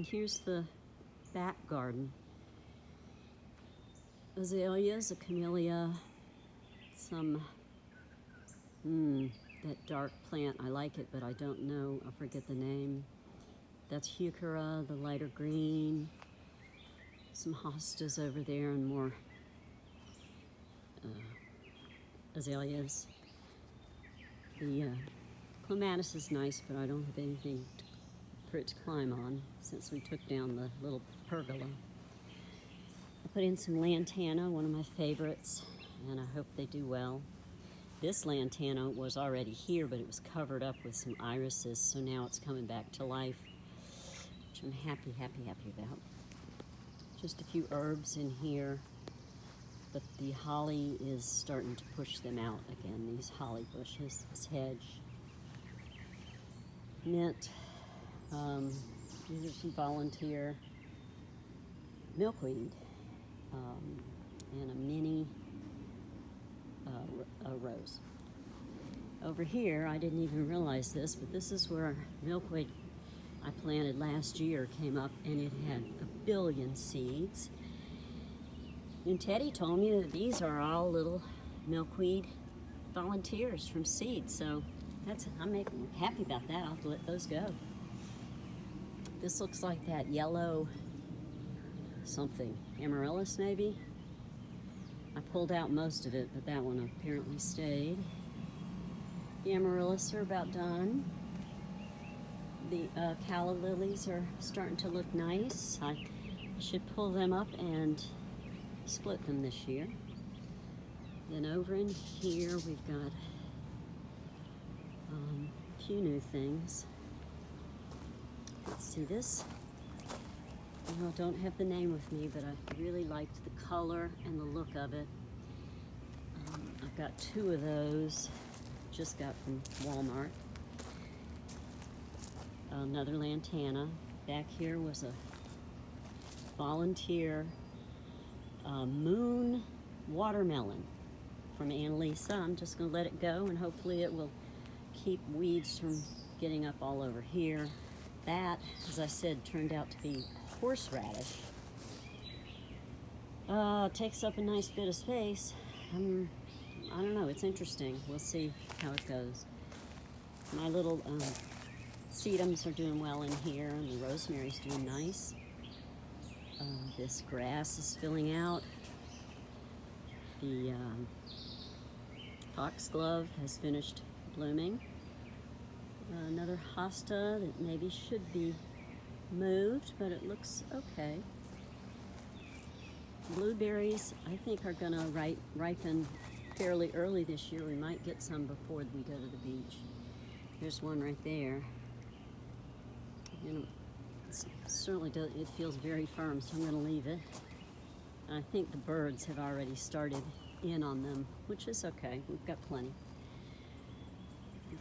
And here's the back garden. Azaleas, a camellia, some, that dark plant, I like it, but I don't know, I forget the name. That's heuchera, the lighter green. Some hostas over there and more azaleas. The clematis is nice, but I don't have anything for it to climb on since we took down the little pergola. I put in some lantana, one of my favorites, and I hope they do well. This lantana was already here, but it was covered up with some irises, so now it's coming back to life, which I'm happy about. Just a few herbs in here, but the holly is starting to push them out again, these holly bushes, this hedge. Mint, these are some volunteer milkweed, and a mini rose. Over here, I didn't even realize this, but this is where milkweed I planted last year came up, and it had 1 billion seeds. And Teddy told me that these are all little milkweed volunteers from seeds, so I'm happy about that. I'll have to let those go. This looks like that yellow something, amaryllis maybe. I pulled out most of it, but that one apparently stayed. The amaryllis are about done. The calla lilies are starting to look nice. I should pull them up and split them this year. Then over in here we've got a few new things. Let's see this. I don't have the name with me, but I really liked the color and the look of it. I've got 2 of those, just got from Walmart. Another lantana. Back here was a volunteer moon watermelon from Annalisa. I'm just going to let it go, and hopefully it will keep weeds from getting up all over here. That, as I said, turned out to be horseradish. Takes up a nice bit of space. I don't know, it's interesting. We'll see how it goes. My little sedums are doing well in here, and the rosemary's doing nice. This grass is filling out. The foxglove has finished blooming. Another hosta that maybe should be moved, but it looks okay. Blueberries, I think, are gonna ripen fairly early this year. We might get some before we go to the beach. There's one right there. You know, it certainly does, it feels very firm, so I'm gonna leave it. And I think the birds have already started in on them, which is okay, we've got plenty.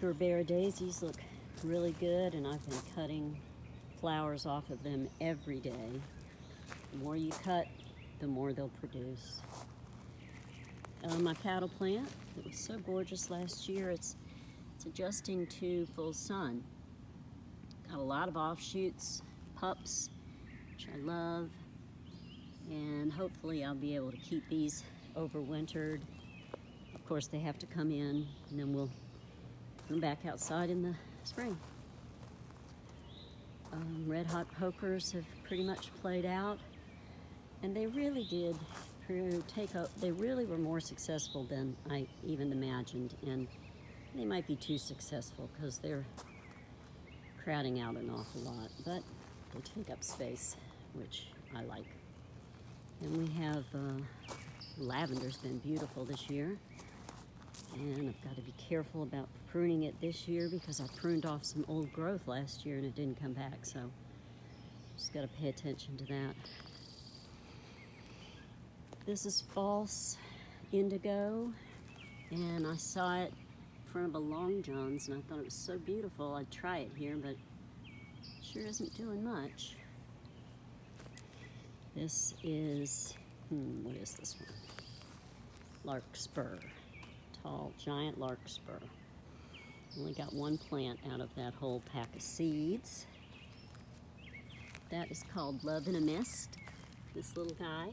Gerbera daisies look really good, and I've been cutting flowers off of them every day. The more you cut, the more they'll produce. My paddle plant, it was so gorgeous last year, it's adjusting to full sun. Got a lot of offshoots, pups, which I love, and hopefully I'll be able to keep these overwintered. Of course, they have to come in, and then we'll put them back outside in the spring. Red hot pokers have pretty much played out, and they really did they really were more successful than I even imagined, and they might be too successful because they're crowding out an awful lot, but they take up space, which I like. And we have lavender's been beautiful this year, and I've got to be careful about pruning it this year because I pruned off some old growth last year and it didn't come back, so just got to pay attention to that. This is false indigo, and I saw it in front of a Long John's, and I thought it was so beautiful I'd try it here, but it sure isn't doing much. This is, what is this one? Larkspur, tall, giant larkspur. Only got 1 plant out of that whole pack of seeds. That is called Love in a Mist, this little guy,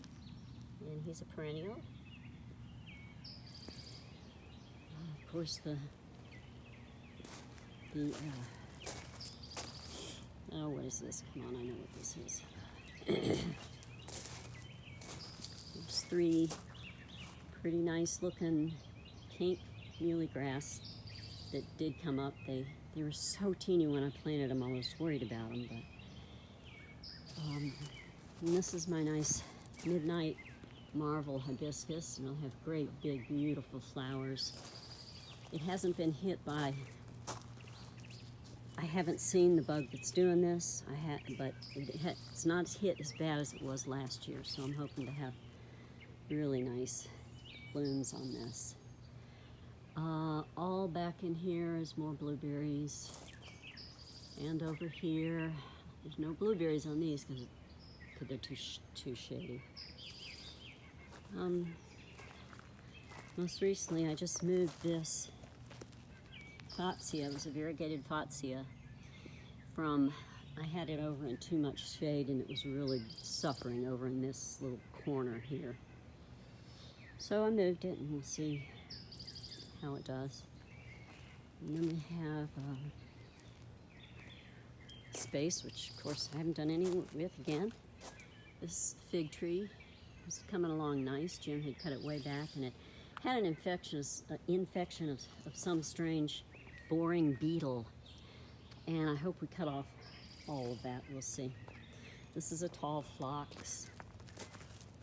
and he's a perennial. Of course, oh, what is this? Come on, I know what this is. There's three pretty nice looking pink muley grass that did come up. They were so teeny when I planted them, I was worried about them, but and this is my nice midnight marvel hibiscus, and it'll have great big beautiful flowers. It hasn't been hit by, I haven't seen the bug that's doing this, but it's not hit as bad as it was last year, so I'm hoping to have really nice blooms on this. All back in here is more blueberries, and over here there's no blueberries on these because they're too shady. Most recently I just moved this Fatsia. It was a variegated Fatsia from, I had it over in too much shade and it was really suffering over in this little corner here. So I moved it and we'll see how it does. And then we have space, which of course I haven't done any with again. This fig tree is coming along nice. Jim had cut it way back and it had an infection of some strange boring beetle. And I hope we cut off all of that, we'll see. This is a tall phlox.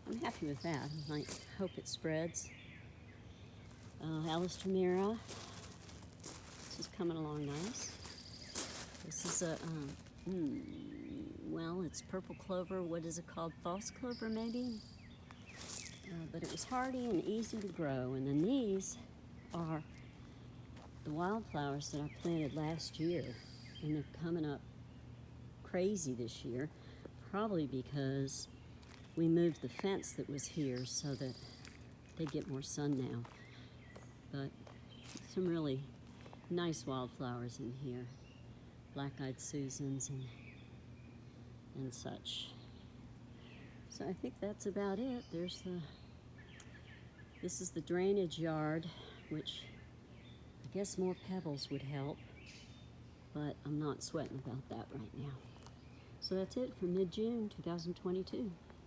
I'm happy with that. I hope it spreads. Alistramira, this is coming along nice. This is a, well, it's purple clover. What is it called? False clover, maybe? But it was hardy and easy to grow. And then these are the wildflowers that I planted last year, and they're coming up crazy this year, probably because we moved the fence that was here so that they get more sun now. But some really nice wildflowers in here, black-eyed Susans and such. So I think that's about it. This is the drainage yard, which I guess more pebbles would help, but I'm not sweating about that right now. So that's it for mid-June 2022.